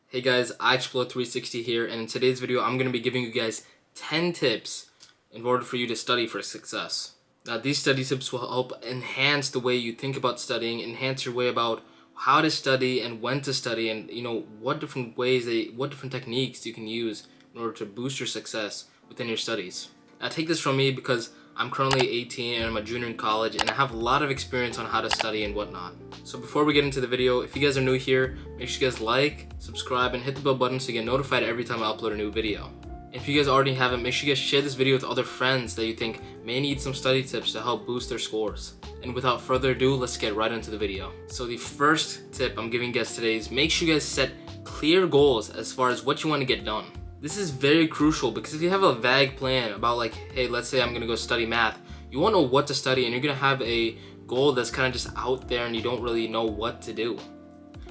Hey guys, iExplore360 here, and in today's video I'm going to be giving you guys 10 tips in order for you to study for success. Now these study tips will help enhance the way you think about studying, enhance your way about how to study and when to study, and what different techniques you can use in order to boost your success within your studies. Now take this from me because I'm currently 18 and I'm a junior in college and I have a lot of experience on how to study and whatnot. So before we get into the video, if you guys are new here, make sure you guys like, subscribe, and hit the bell button so you get notified every time I upload a new video. If you guys already haven't, make sure you guys share this video with other friends that you think may need some study tips to help boost their scores. And without further ado, let's get right into the video. So the first tip I'm giving you guys today is make sure you guys set clear goals as far as what you want to get done. This is very crucial because if you have a vague plan about like, hey, let's say I'm gonna go study math, you won't know what to study and you're gonna have a goal that's kind of just out there and you don't really know what to do.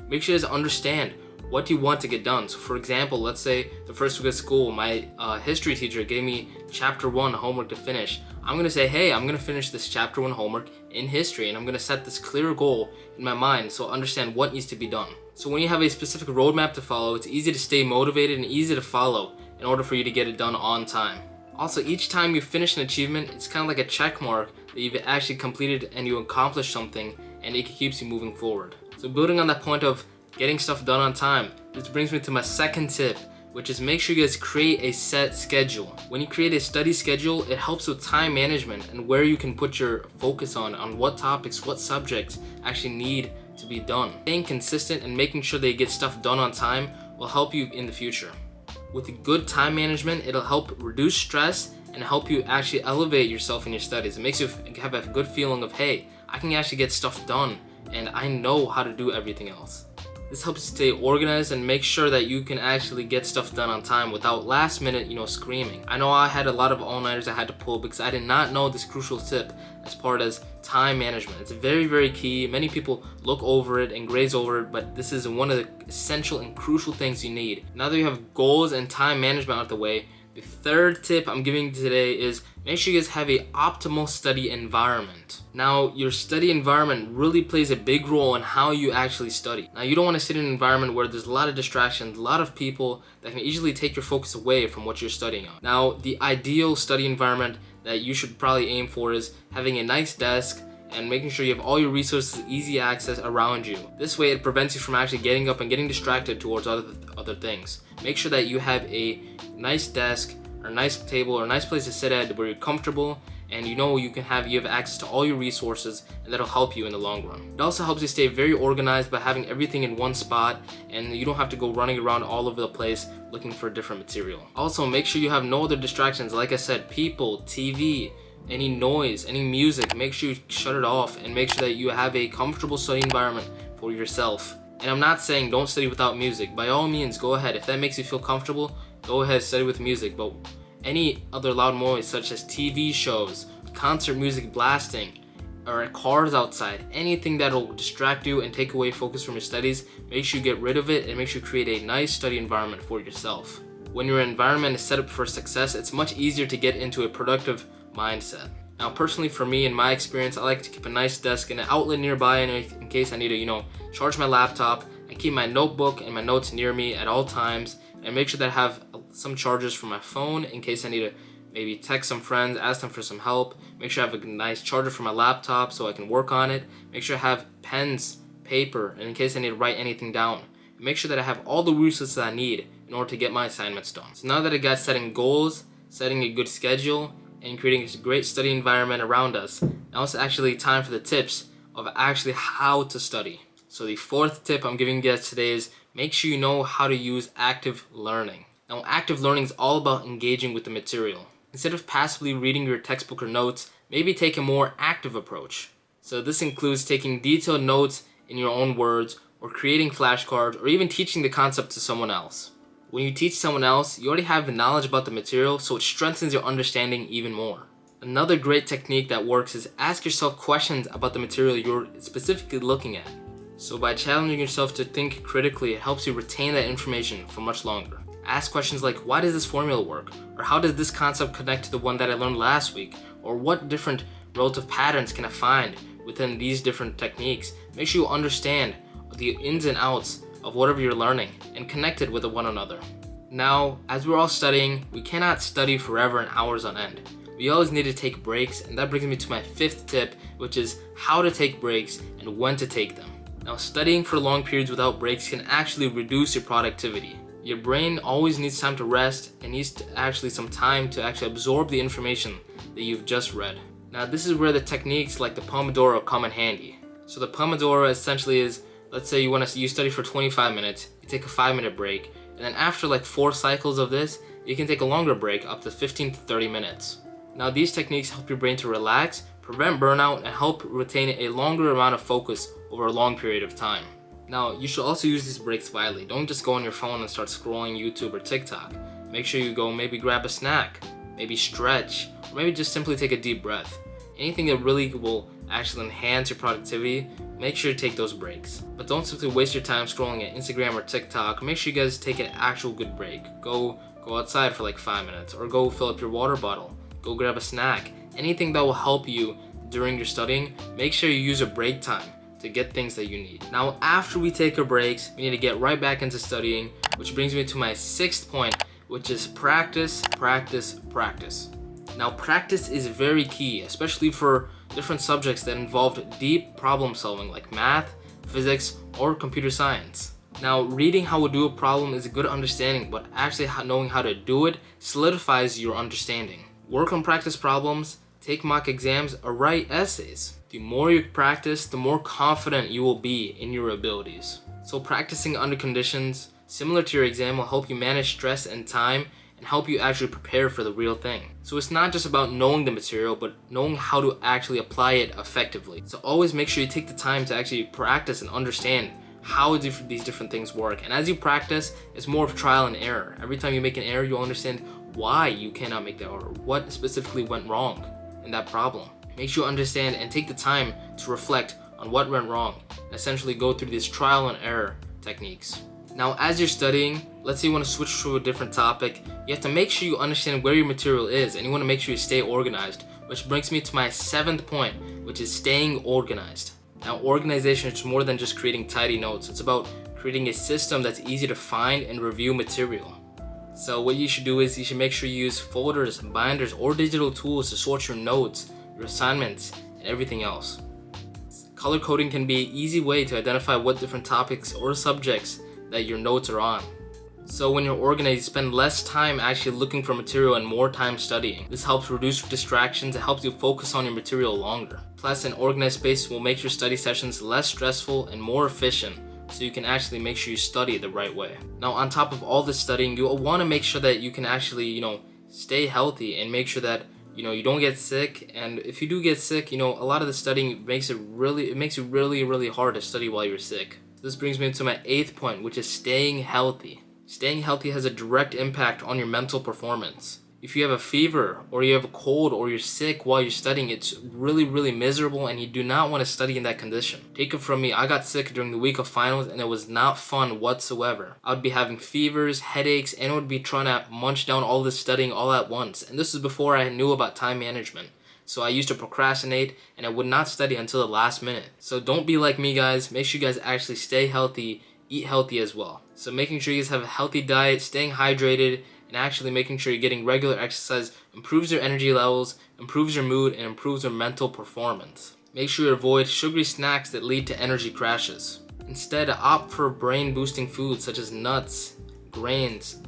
Make sure you guys understand what you want to get done. So for example, let's say the first week of school, my history teacher gave me chapter 1 homework to finish. I'm gonna say, hey, I'm gonna finish this chapter 1 homework in history, and I'm gonna set this clear goal in my mind so I understand what needs to be done. So when you have a specific roadmap to follow, it's easy to stay motivated and easy to follow in order for you to get it done on time. Also, each time you finish an achievement, it's kind of like a check mark that you've actually completed and you accomplished something, and it keeps you moving forward. So building on that point of getting stuff done on time, this brings me to my second tip, which is make sure you guys create a set schedule. When you create a study schedule, it helps with time management and where you can put your focus on what topics, what subjects actually need to be done. Staying consistent and making sure they get stuff done on time will help you in the future. With good time management, it'll help reduce stress and help you actually elevate yourself in your studies. It makes you have a good feeling of, hey, I can actually get stuff done and I know how to do everything else. This helps you stay organized and make sure that you can actually get stuff done on time without last minute, screaming. I know I had a lot of all-nighters I had to pull because I did not know this crucial tip as part as time management. It's very, very key. Many people look over it and graze over it, but this is one of the essential and crucial things you need. Now that you have goals and time management out of the way, the third tip I'm giving you today is make sure you guys have an optimal study environment. Now, your study environment really plays a big role in how you actually study. Now, you don't want to sit in an environment where there's a lot of distractions, a lot of people that can easily take your focus away from what you're studying on. Now, the ideal study environment that you should probably aim for is having a nice desk and making sure you have all your resources easy access around you. This way it prevents you from actually getting up and getting distracted towards other things. Make sure that you have a nice desk or a nice table or a nice place to sit at where you're comfortable and you have access to all your resources, and that'll help you in the long run. It also helps you stay very organized by having everything in one spot, and you don't have to go running around all over the place looking for different material. Also, make sure you have no other distractions. Like I said, people, TV, any noise, any music, make sure you shut it off and make sure that you have a comfortable study environment for yourself. And I'm not saying don't study without music. By all means, go ahead. If that makes you feel comfortable, go ahead, study with music. But any other loud noise such as TV shows, concert music blasting, or cars outside, anything that'll distract you and take away focus from your studies, make sure you get rid of it and make sure you create a nice study environment for yourself. When your environment is set up for success, it's much easier to get into a productive mindset. Now, personally for me, in my experience, I like to keep a nice desk and an outlet nearby in case I need to, charge my laptop. I keep my notebook and my notes near me at all times, and make sure that I have some chargers for my phone in case I need to maybe text some friends, ask them for some help. Make sure I have a nice charger for my laptop so I can work on it. Make sure I have pens, paper, and in case I need to write anything down. Make sure that I have all the resources I need in order to get my assignments done. So now that I got setting goals, setting a good schedule, and creating a great study environment around us, now it's actually time for the tips of actually how to study. So the fourth tip I'm giving you guys today is make sure you know how to use active learning. Now, active learning is all about engaging with the material. Instead of passively reading your textbook or notes, maybe take a more active approach. So this includes taking detailed notes in your own words, or creating flashcards, or even teaching the concept to someone else. When you teach someone else, you already have the knowledge about the material, so it strengthens your understanding even more. Another great technique that works is ask yourself questions about the material you're specifically looking at. So by challenging yourself to think critically, it helps you retain that information for much longer. Ask questions like, why does this formula work? Or how does this concept connect to the one that I learned last week? Or what different relative patterns can I find within these different techniques? Make sure you understand the ins and outs of whatever you're learning and connect it with one another. Now, as we're all studying, we cannot study forever and hours on end. We always need to take breaks, and that brings me to my 5th tip, which is how to take breaks and when to take them. Now, studying for long periods without breaks can actually reduce your productivity. Your brain always needs time to rest and needs some time to actually absorb the information that you've just read. Now, this is where the techniques like the Pomodoro come in handy. So the Pomodoro essentially is, let's say you study for 25 minutes, you take a 5-minute break, and then after like 4 cycles of this, you can take a longer break up to 15 to 30 minutes. Now, these techniques help your brain to relax, prevent burnout, and help retain a longer amount of focus over a long period of time. Now, you should also use these breaks wisely. Don't just go on your phone and start scrolling YouTube or TikTok. Make sure you go maybe grab a snack, maybe stretch, or maybe just simply take a deep breath. Anything that really will actually enhance your productivity, make sure you take those breaks. But don't simply waste your time scrolling at Instagram or TikTok. Make sure you guys take an actual good break. Go outside for like 5 minutes, or go fill up your water bottle. Go grab a snack. Anything that will help you during your studying, make sure you use a break time to get things that you need. Now, after we take our breaks, we need to get right back into studying, which brings me to my 6th point, which is practice, practice, practice. Now, practice is very key, especially for different subjects that involve deep problem solving like math, physics, or computer science. Now, reading how to do a problem is a good understanding, but actually knowing how to do it solidifies your understanding. Work on practice problems, take mock exams, or write essays. The more you practice, the more confident you will be in your abilities. So practicing under conditions similar to your exam will help you manage stress and time and help you actually prepare for the real thing. So it's not just about knowing the material, but knowing how to actually apply it effectively. So always make sure you take the time to actually practice and understand how these different things work. And as you practice, it's more of trial and error. Every time you make an error, you'll understand why you cannot make that error, what specifically went wrong in that problem. Make sure you understand and take the time to reflect on what went wrong. Essentially go through these trial and error techniques. Now, as you're studying, let's say you want to switch to a different topic, you have to make sure you understand where your material is, and you want to make sure you stay organized, which brings me to my 7th point, which is staying organized. Now, organization is more than just creating tidy notes. It's about creating a system that's easy to find and review material. So what you should do is you should make sure you use folders, binders, or digital tools to sort your notes, your assignments, and everything else. Color coding can be an easy way to identify what different topics or subjects that your notes are on. So when you're organized, you spend less time actually looking for material and more time studying. This helps reduce distractions and helps you focus on your material longer. Plus, an organized space will make your study sessions less stressful and more efficient, so you can actually make sure you study the right way. Now, on top of all this studying, you'll want to make sure that you can actually, stay healthy and make sure that you don't get sick. And if you do get sick, a lot of the studying makes it really hard to study while you're sick. So this brings me to my 8th point, which is staying healthy. Staying healthy has a direct impact on your mental performance. If you have a fever or you have a cold or you're sick while you're studying, it's really miserable, and you do not want to study in that condition. Take it from me, I got sick during the week of finals and it was not fun whatsoever. I would be having fevers, headaches, and I would be trying to munch down all this studying all at once. And this is before I knew about time management. So I used to procrastinate and I would not study until the last minute. So don't be like me, guys. Make sure you guys actually stay healthy, eat healthy as well. So making sure you guys have a healthy diet, staying hydrated, and actually making sure you're getting regular exercise improves your energy levels, improves your mood, and improves your mental performance. Make sure you avoid sugary snacks that lead to energy crashes. Instead, opt for brain-boosting foods such as nuts, grains,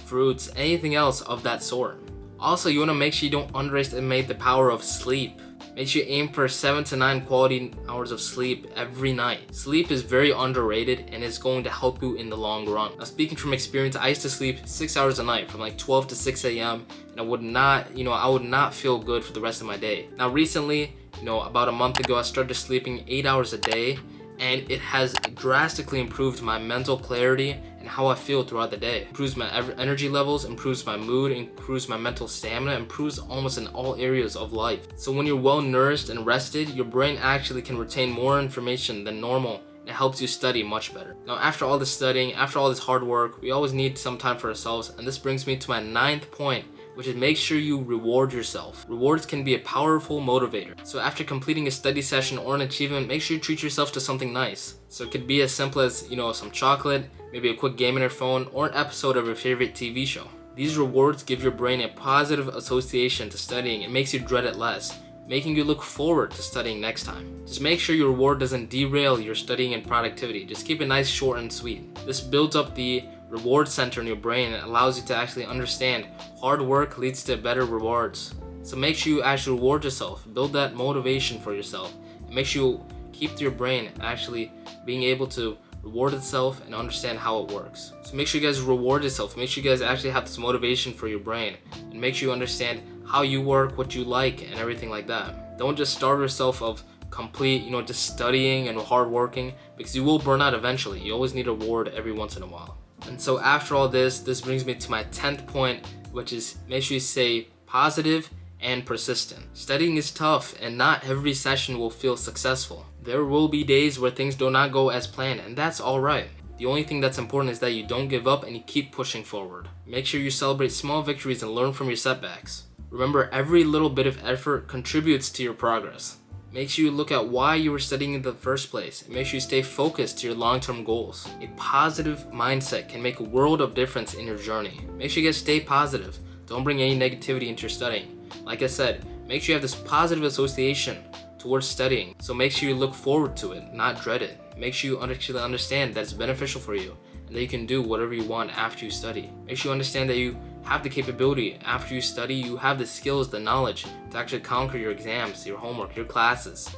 fruits, anything else of that sort. Also, you want to make sure you don't underestimate the power of sleep. Make sure you aim for 7 to 9 quality hours of sleep every night. Sleep is very underrated and it's going to help you in the long run. Now, speaking from experience, I used to sleep 6 hours a night from like 12 to 6 a.m. and I would not feel good for the rest of my day. Now recently, about a month ago, I started sleeping 8 hours a day, and it has drastically improved my mental clarity and how I feel throughout the day. Improves my energy levels, improves my mood, improves my mental stamina, improves almost in all areas of life. So when you're well nourished and rested, your brain actually can retain more information than normal, and it helps you study much better. Now, after all this studying, after all this hard work, we always need some time for ourselves, and this brings me to my 9th point, which is make sure you reward yourself. Rewards can be a powerful motivator. So after completing a study session or an achievement, make sure you treat yourself to something nice. So it could be as simple as, some chocolate, maybe a quick game on your phone, or an episode of your favorite TV show. These rewards give your brain a positive association to studying and makes you dread it less, making you look forward to studying next time. Just make sure your reward doesn't derail your studying and productivity. Just keep it nice, short, and sweet. This builds up the reward center in your brain and allows you to actually understand hard work leads to better rewards. So make sure you actually reward yourself, build that motivation for yourself, and make sure you keep your brain actually being able to reward itself and understand how it works. So make sure you guys reward yourself, make sure you guys actually have this motivation for your brain, and make sure you understand how you work, what you like, and everything like that. Don't just starve yourself of complete, just studying and hard working, because you will burn out eventually. You always need a reward every once in a while. And so after all this brings me to my 10th point, which is make sure you stay positive and persistent. Studying is tough and not every session will feel successful. There will be days where things do not go as planned, and that's alright. The only thing that's important is that you don't give up and you keep pushing forward. Make sure you celebrate small victories and learn from your setbacks. Remember, every little bit of effort contributes to your progress. Make sure you look at why you were studying in the first place, and make sure you stay focused to your long-term goals. A positive mindset can make a world of difference in your journey. Make sure you guys stay positive. Don't bring any negativity into your studying. Like I said, make sure you have this positive association towards studying. So make sure you look forward to it, not dread it. Make sure you actually understand that it's beneficial for you and that you can do whatever you want after you study. Make sure you understand that you have the capability after you study, you have the skills, the knowledge to actually conquer your exams, your homework, your classes.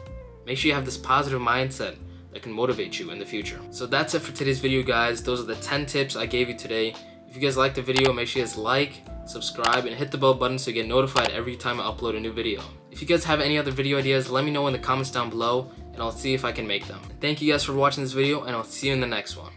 Make sure you have this positive mindset that can motivate you in the future. So that's it for today's video, guys. Those are the 10 tips I gave you today. If you guys liked the video, make sure you guys like, subscribe, and hit the bell button so you get notified every time I upload a new video. If you guys have any other video ideas, let me know in the comments down below and I'll see if I can make them. Thank you guys for watching this video, and I'll see you in the next one.